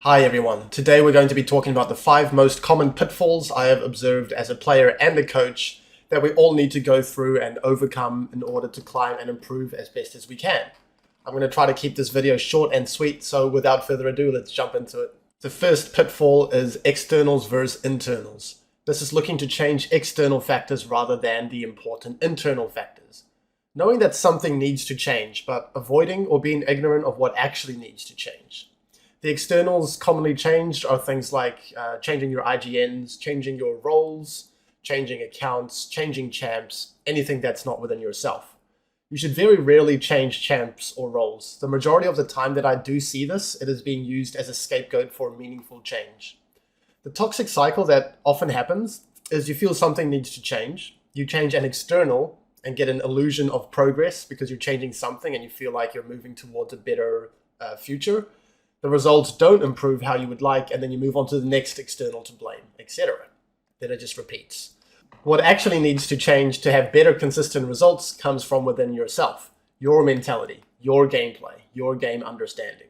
Hi everyone, today we're going to be talking about the 5 most common pitfalls I have observed as a player and a coach that we all need to go through and overcome in order to climb and improve as best as we can. I'm going to try to keep this video short and sweet, so without further ado, let's jump into it. The first pitfall is externals versus internals. This is looking to change external factors rather than the important internal factors. Knowing that something needs to change, but avoiding or being ignorant of what actually needs to change. The externals commonly changed are things like changing your IGNs, changing your roles, changing accounts, changing champs, anything that's not within yourself. You should very rarely change champs or roles. The majority of the time that I do see this, it is being used as a scapegoat for meaningful change. The toxic cycle that often happens is you feel something needs to change, you change an external and get an illusion of progress because you're changing something and you feel like you're moving towards a better future. The results don't improve how you would like, and then you move on to the next external to blame, etc. Then it just repeats. What actually needs to change to have better consistent results comes from within yourself, your mentality, your gameplay, your game understanding.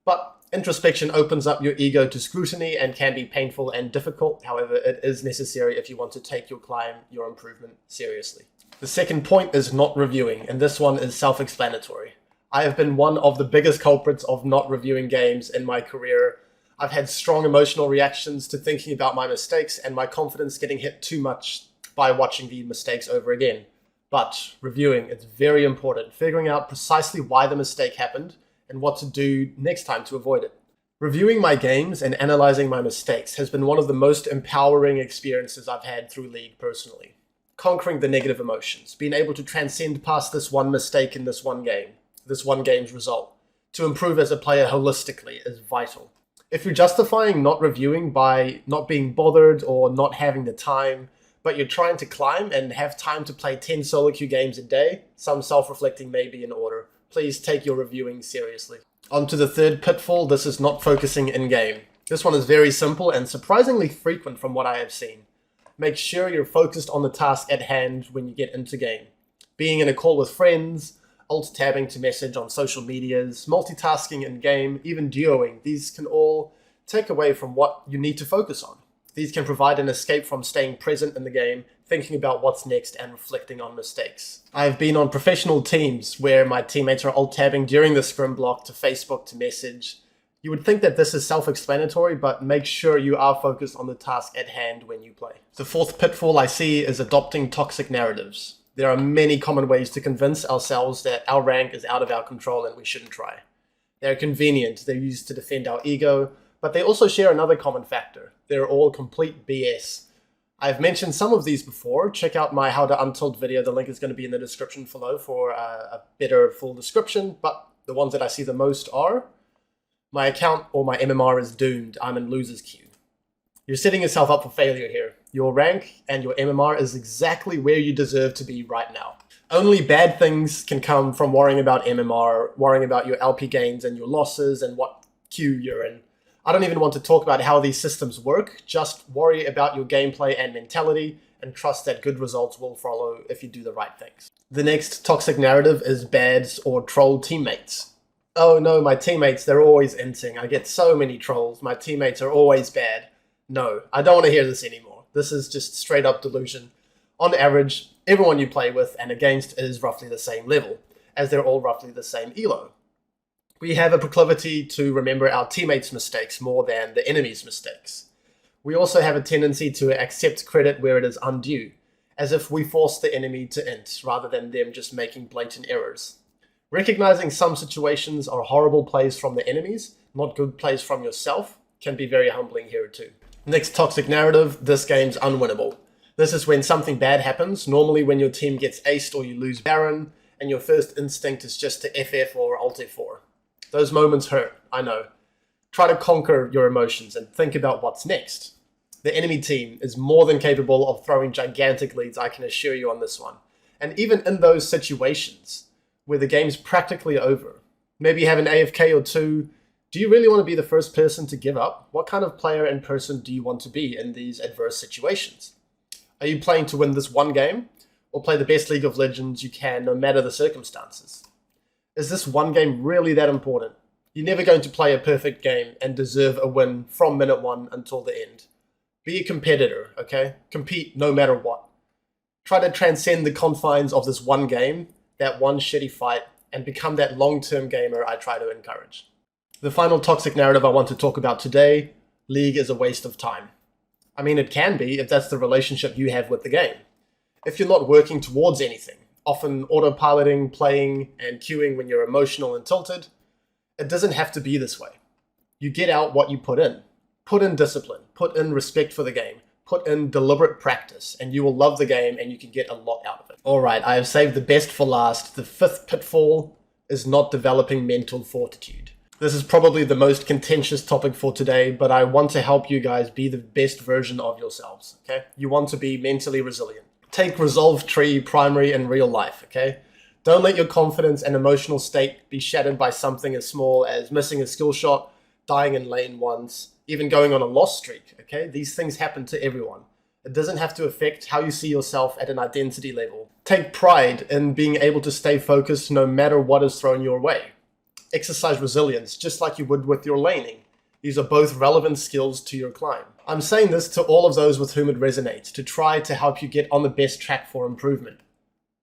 But introspection opens up your ego to scrutiny and can be painful and difficult. However, it is necessary if you want to take your climb, your improvement seriously. The second point is not reviewing, and this one is self-explanatory. I have been one of the biggest culprits of not reviewing games in my career. I've had strong emotional reactions to thinking about my mistakes and my confidence getting hit too much by watching the mistakes over again. But reviewing, it's very important, figuring out precisely why the mistake happened and what to do next time to avoid it. Reviewing my games and analyzing my mistakes has been one of the most empowering experiences I've had through League personally. Conquering the negative emotions, being able to transcend past this one mistake in this one game. This one game's result. To improve as a player holistically is vital. If you're justifying not reviewing by not being bothered or not having the time, but you're trying to climb and have time to play 10 solo queue games a day, some self-reflecting may be in order. Please take your reviewing seriously. On to the third pitfall, this is not focusing in-game. This one is very simple and surprisingly frequent from what I have seen. Make sure you're focused on the task at hand when you get into game. Being in a call with friends, alt-tabbing to message on social medias, multitasking in-game, even duoing, these can all take away from what you need to focus on. These can provide an escape from staying present in the game, thinking about what's next and reflecting on mistakes. I have been on professional teams where my teammates are alt-tabbing during the scrim block to Facebook to message. You would think that this is self-explanatory, but make sure you are focused on the task at hand when you play. The fourth pitfall I see is adopting toxic narratives. There are many common ways to convince ourselves that our rank is out of our control and we shouldn't try. They're convenient, they're used to defend our ego, but they also share another common factor. They're all complete BS. I've mentioned some of these before. Check out my How to Untilt video. The link is going to be in the description below for a better full description, but the ones that I see the most are: my account or my MMR is doomed, I'm in loser's queue. You're setting yourself up for failure here. Your rank and your MMR is exactly where you deserve to be right now. Only bad things can come from worrying about MMR, worrying about your LP gains and your losses and what queue you're in. I don't even want to talk about how these systems work. Just worry about your gameplay and mentality and trust that good results will follow if you do the right things. The next toxic narrative is bads or troll teammates. Oh no, my teammates, they're always inting. I get so many trolls. My teammates are always bad. No, I don't want to hear this anymore. This is just straight up delusion. On average, everyone you play with and against is roughly the same level, as they're all roughly the same elo. We have a proclivity to remember our teammates' mistakes more than the enemy's mistakes. We also have a tendency to accept credit where it is undue, as if we force the enemy to int, rather than them just making blatant errors. Recognizing some situations are horrible plays from the enemies, not good plays from yourself, can be very humbling here too. Next toxic narrative, this game's unwinnable. This is when something bad happens, normally when your team gets aced or you lose Baron, and your first instinct is just to FF or Alt F4. Those moments hurt, I know. Try to conquer your emotions and think about what's next. The enemy team is more than capable of throwing gigantic leads, I can assure you on this one. And even in those situations, where the game's practically over, maybe you have an AFK or two, do you really want to be the first person to give up? What kind of player and person do you want to be in these adverse situations? Are you playing to win this one game, or play the best League of Legends you can no matter the circumstances? Is this one game really that important? You're never going to play a perfect game and deserve a win from minute one until the end. Be a competitor, okay? Compete no matter what. Try to transcend the confines of this one game, that one shitty fight, and become that long-term gamer I try to encourage. The final toxic narrative I want to talk about today: League is a waste of time. I mean, it can be if that's the relationship you have with the game. If you're not working towards anything, often autopiloting, playing, and queuing when you're emotional and tilted, it doesn't have to be this way. You get out what you put in. Put in discipline, put in respect for the game, put in deliberate practice, and you will love the game and you can get a lot out of it. All right, I have saved the best for last. The fifth pitfall is not developing mental fortitude. This is probably the most contentious topic for today, but I want to help you guys be the best version of yourselves, okay? You want to be mentally resilient. Take Resolve Tree primary in real life, okay? Don't let your confidence and emotional state be shattered by something as small as missing a skill shot, dying in lane once, even going on a loss streak, okay? These things happen to everyone. It doesn't have to affect how you see yourself at an identity level. Take pride in being able to stay focused no matter what is thrown your way. Exercise resilience, just like you would with your laning. These are both relevant skills to your climb. I'm saying this to all of those with whom it resonates, to try to help you get on the best track for improvement.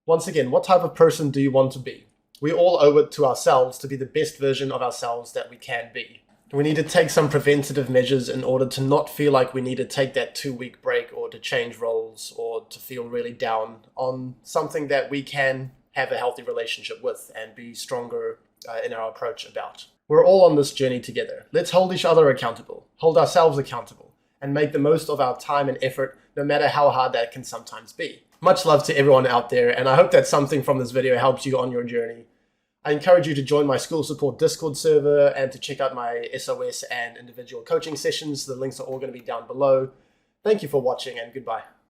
Once again, what type of person do you want to be? We all owe it to ourselves to be the best version of ourselves that we can be. We need to take some preventative measures in order to not feel like we need to take that 2-week break or to change roles or to feel really down on something that we can have a healthy relationship with and be stronger in our approach about. We're all on this journey together. Let's hold each other accountable, hold ourselves accountable, and make the most of our time and effort, no matter how hard that can sometimes be. Much love to everyone out there, and I hope that something from this video helps you on your journey. I encourage you to join my school support Discord server and to check out my SOS and individual coaching sessions. The links are all going to be down below. Thank you for watching, and goodbye.